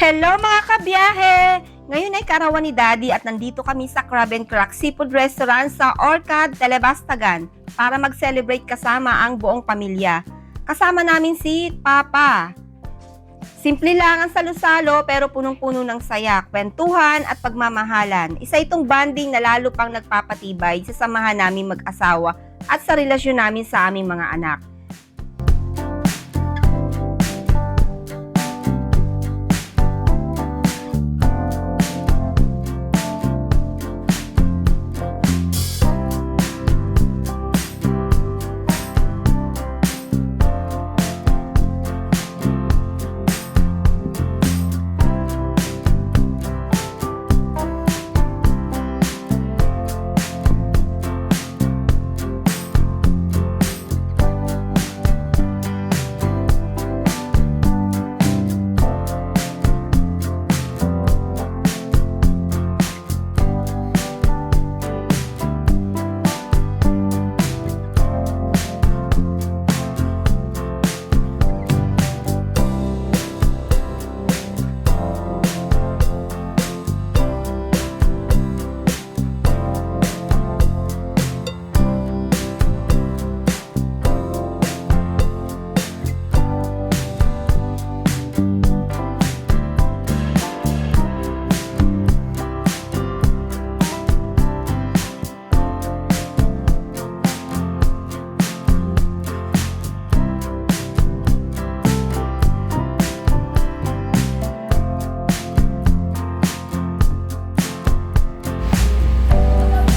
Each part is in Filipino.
Hello mga kabiyahe! Ngayon ay karawan ni Daddy at nandito kami sa Crab and Crack Seafood Restaurant sa Orchard, Telebastagan para mag-celebrate kasama ang buong pamilya. Kasama namin si Papa. Simple lang ang salo-salo pero punong-puno ng saya, kwentuhan at pagmamahalan. Isa itong bonding na lalo pang nagpapatibay sa samahan namin mag-asawa at sa relasyon namin sa aming mga anak.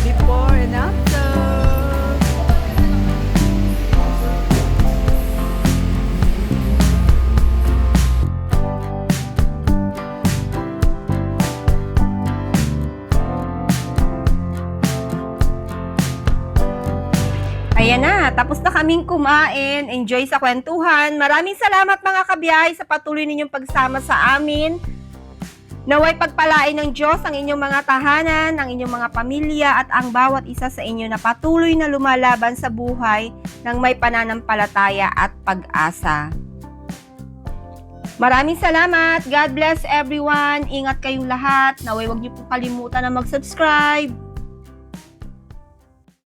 Before and after. Ayan na, tapos na kaming kumain. Enjoy sa kwentuhan. Maraming salamat mga kabiyahe sa patuloy ninyong pagsama sa amin. Naway pagpalain ng Diyos ang inyong mga tahanan, ang inyong mga pamilya at ang bawat isa sa inyo na patuloy na lumalaban sa buhay ng may pananampalataya at pag-asa. Maraming salamat. God bless everyone. Ingat kayong lahat. Naway huwag niyo po kalimutan na mag-subscribe.